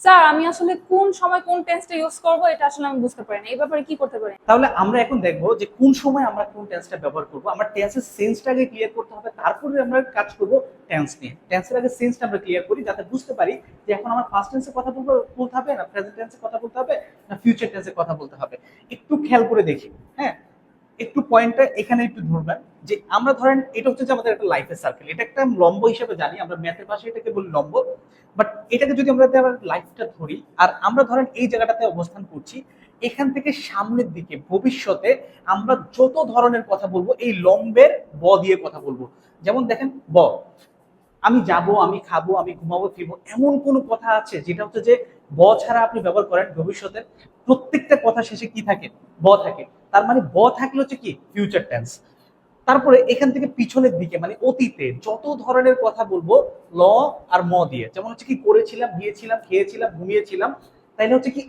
Sir আমি আসলে কোন সময় কোন টেন্সটা ইউজ করব এটা আসলে আমি বুঝতে পারি না, এই ব্যাপারে কি করতে পারি? তাহলে আমরা এখন দেখবো যে কোন সময় আমরা কোন টেন্সটা ব্যবহার করব। আমরা টেন্সের সেন্সটা আগে ক্লিয়ার করতে হবে, তারপরে আমরা কাজ করব টেন্স নিয়ে। টেন্সের আগে সেন্সটা আমরা ক্লিয়ার করি যাতে বুঝতে পারি যে এখন আমার পাস্ট টেন্সে কথা বলতে হবে, না প্রেজেন্ট টেন্সে কথা বলতে হবে, না ফিউচার টেন্সে কথা বলতে হবে। একটু খেয়াল করে দেখি। হ্যাঁ, একটু পয়েন্টটা এখানে একটু ধরবেন যে আমরা ধরেন এটা হচ্ছে যে আমাদের একটা লাইফের সার্কেল, এটা একটা লম্ব হিসেবে জানি আমরা, ম্যাথের ভাষায় এটাকে বলি লম্ব। বাট এটাকে যদি আমরা লাইফটা ধরি, আর আমরা ধরেন এই জায়গাটাতে অবস্থান করছি, এখান থেকে সামনের দিকে ভবিষ্যতে আমরা যত ধরনের কথা বলবো এই লম্বের ব দিয়ে কথা বলবো। যেমন দেখেন ব, আমি যাব, আমি খাবো, আমি ঘুমাবো, ফিরবো, এমন কোন কথা আছে যেটা হচ্ছে যে ব ছাড়া আপনি ব্যবহার করেন? ভবিষ্যতের প্রত্যেকটা কথা শেষে কি থাকে? ব থাকে। তার মানে ব থাকলে হচ্ছে কি ফিউচার টেন্স। তারপরে এখান থেকে পিছনের দিকে মানে অতীতে যত ধরনের কথা বলবো ল আর ম দিয়ে, যেমন হচ্ছে কি করেছিলাম, গিয়েছিলাম, খেয়েছিলাম, ঘুমিয়েছিলাম, তাইলে হচ্ছে কি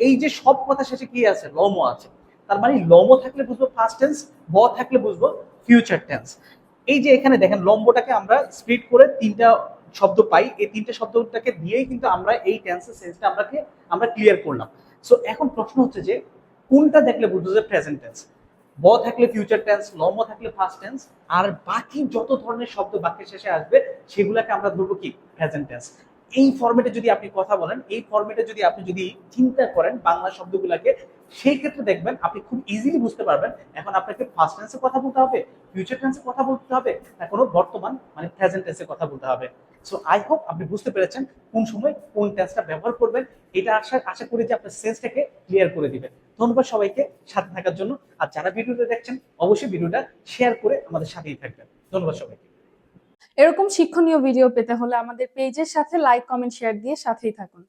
এই যে সব কথা শেষে কি আছে? লম আছে। তার মানে লম থাকলে বুঝবো ফার্স্ট টেন্স, ব থাকলে বুঝবো ফিউচার টেন্স। এই যে এখানে দেখেন লম্বটাকে আমরা স্প্লিট করে তিনটা শব্দ পাই, এই তিনটা শব্দটাকে দিয়েই কিন্তু আমরা এই টেন্সের সেন্সটা আমরা ক্লিয়ার করলাম। সো এখন প্রশ্ন হচ্ছে যে কোনটা দেখলে বুঝবো যে প্রেজেন্ট টেন্স? ব থাকলে ফিউচার টেন্স, লম থাকলে ফার্স্ট টেন্স, আর বাকি যত ধরনের শব্দ বাক্যের শেষে আসবে সেগুলোকে আমরা ধরবো কি প্রেজেন্ট টেন্স। এই ফরম্যাটে যদি আপনি কথা বলেন, এই ফরম্যাটে যদি আপনি চিন্তা করেন বাংলা শব্দগুলোকে, সেই ক্ষেত্রে দেখবেন আপনি খুব ইজিলি বুঝতে পারবেন এখন আপনাকে ফার্স্ট টেন্সে কথা বলতে হবে, ফিউচার টেন্সে কথা বলতে হবে, না কোনো বর্তমান মানে প্রেজেন্ট টেন্সে কথা বলতে হবে। সো আই হোপ আপনি বুঝতে পেরেছেন কোন সময় কোন টেন্সটা ব্যবহার করবেন। এটা আশা করি যে আপনার সেন্সটাকে ক্লিয়ার করে দিবেন। ধন্যবাদ সবাইকে সাথে থাকার জন্য। আর যারা ভিডিওটা দেখছেন অবশ্যই ভিডিওটা শেয়ার করে আমাদের সাথেই থাকবেন। ধন্যবাদ সবাইকে। এরকম শিক্ষণীয় ভিডিও পেতে হলে আমাদের পেজের সাথে লাইক, কমেন্ট, শেয়ার দিয়ে সাথেই থাকুন।